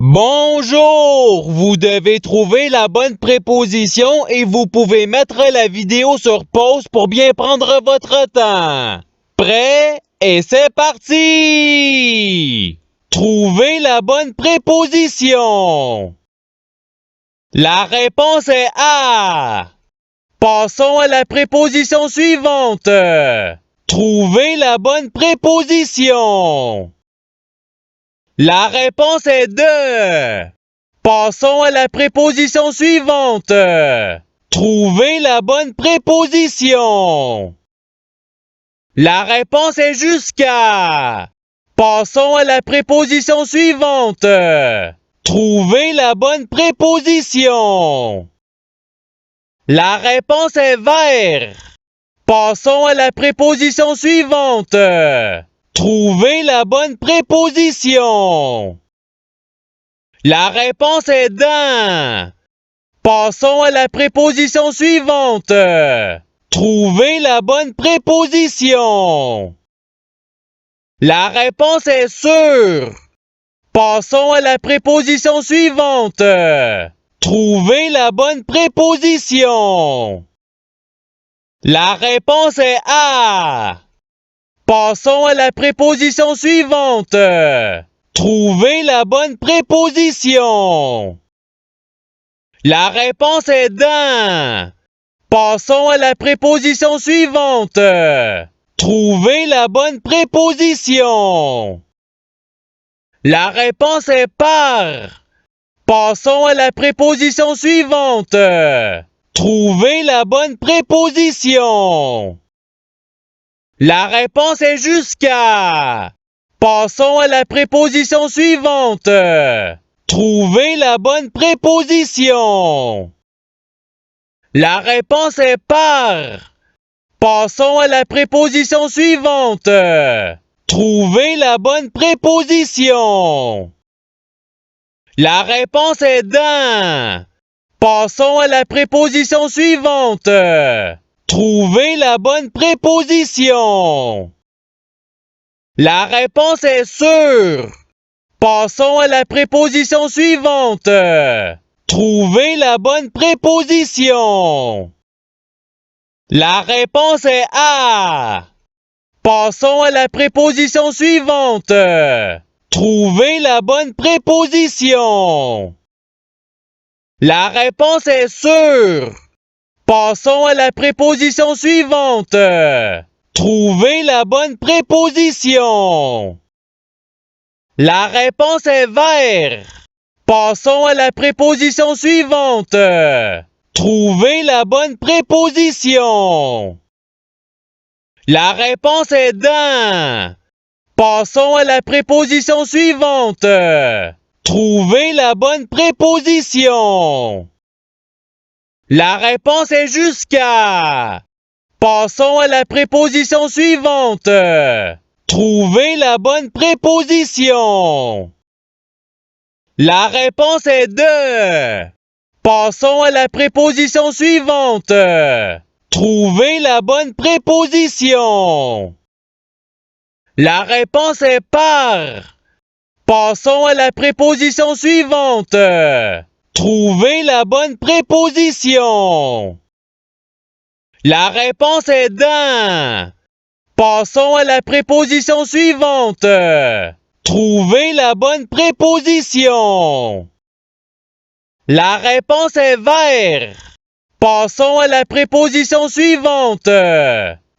Bonjour! Vous devez trouver la bonne préposition et vous pouvez mettre la vidéo sur pause pour bien prendre votre temps. Prêt? Et c'est parti! Trouvez la bonne préposition. La réponse est A. Passons à la préposition suivante. Trouvez la bonne préposition. La réponse est 2. Passons à la préposition suivante. Trouvez la bonne préposition. La réponse est jusqu'à. Passons à la préposition suivante. Trouvez la bonne préposition. La réponse est vers. Passons à la préposition suivante. Trouvez la bonne préposition. La réponse est dans. Passons à la préposition suivante. Trouvez la bonne préposition. La réponse est sur. Passons à la préposition suivante. Trouvez la bonne préposition. La réponse est à. Passons à la préposition suivante. Trouvez la bonne préposition. La réponse est dans. Passons à la préposition suivante. Trouvez la bonne préposition. La réponse est par. Passons à la préposition suivante. Trouvez la bonne préposition. La réponse est jusqu'à. Passons à la préposition suivante. Trouvez la bonne préposition. La réponse est par. Passons à la préposition suivante. Trouvez la bonne préposition. La réponse est dans. Passons à la préposition suivante. Trouvez la bonne préposition. La réponse est sur. Passons à la préposition suivante. Trouvez la bonne préposition. La réponse est à. Passons à la préposition suivante. Trouvez la bonne préposition. La réponse est sur. Passons à la préposition suivante. Trouvez la bonne préposition. La réponse est vers. Passons à la préposition suivante. Trouvez la bonne préposition. La réponse est dans. Passons à la préposition suivante. Trouvez la bonne préposition. La réponse est jusqu'à. Passons à la préposition suivante. Trouvez la bonne préposition. La réponse est 2. Passons à la préposition suivante. Trouvez la bonne préposition. La réponse est par. Passons à la préposition suivante. Trouvez la bonne préposition. La réponse est dans. Passons à la préposition suivante. Trouvez la bonne préposition. La réponse est vers. Passons à la préposition suivante.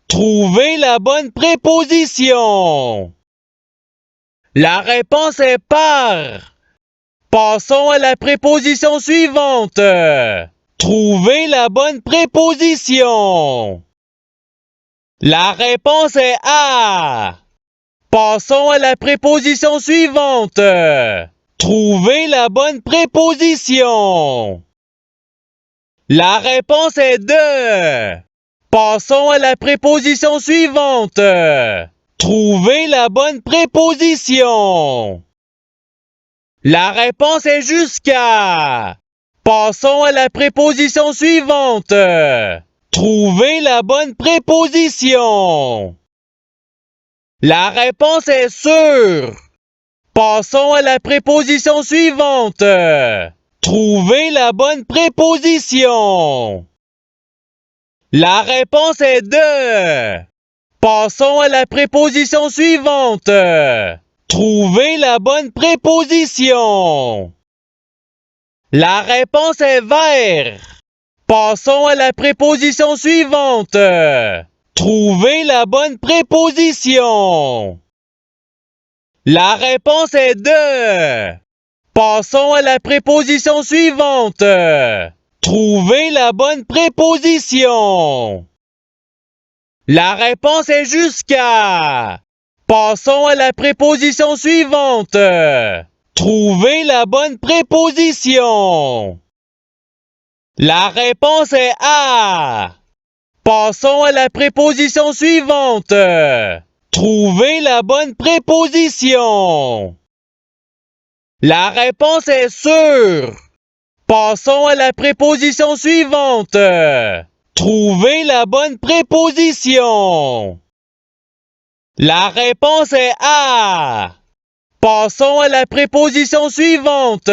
Trouvez la bonne préposition. La réponse est par. Passons à la préposition suivante. Trouvez la bonne préposition. La réponse est à. Passons à la préposition suivante. Trouvez la bonne préposition. La réponse est 2. Passons à la préposition suivante. Trouvez la bonne préposition. La réponse est jusqu'à. Passons à la préposition suivante. Trouvez la bonne préposition. La réponse est sur. Passons à la préposition suivante. Trouvez la bonne préposition. La réponse est de. Passons à la préposition suivante. Trouvez la bonne préposition. La réponse est vert. Passons à la préposition suivante. Trouvez la bonne préposition. La réponse est de. Passons à la préposition suivante. Trouvez la bonne préposition. La réponse est jusqu'à. Passons à la préposition suivante. Trouvez la bonne préposition. La réponse est à. Passons à la préposition suivante. Trouvez la bonne préposition. La réponse est sur. Passons à la préposition suivante. Trouvez la bonne préposition. La réponse est à. Passons à la préposition suivante.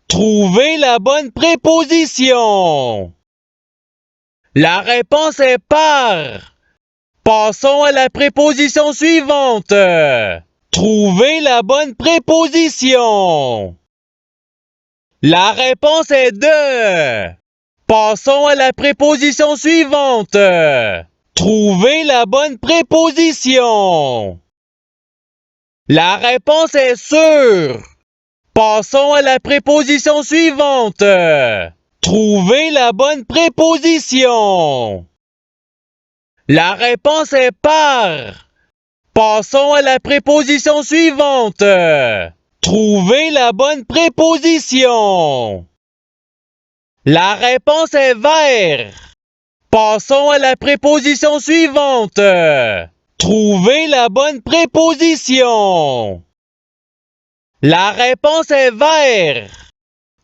Trouvez la bonne préposition. La réponse est par. Passons à la préposition suivante. Trouvez la bonne préposition. La réponse est de. Passons à la préposition suivante. Trouvez la bonne préposition. La réponse est sur. Passons à la préposition suivante. Trouvez la bonne préposition. La réponse est par. Passons à la préposition suivante. Trouvez la bonne préposition. La réponse est vert. Passons à la préposition suivante. Trouvez la bonne préposition. La réponse est vert.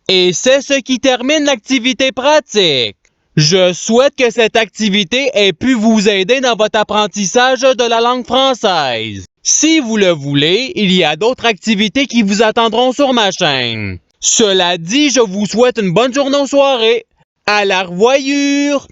Et c'est ce qui termine l'activité pratique. Je souhaite que cette activité ait pu vous aider dans votre apprentissage de la langue française. Si vous le voulez, il y a d'autres activités qui vous attendront sur ma chaîne. Cela dit, je vous souhaite une bonne journée ou soirée. À la revoyure!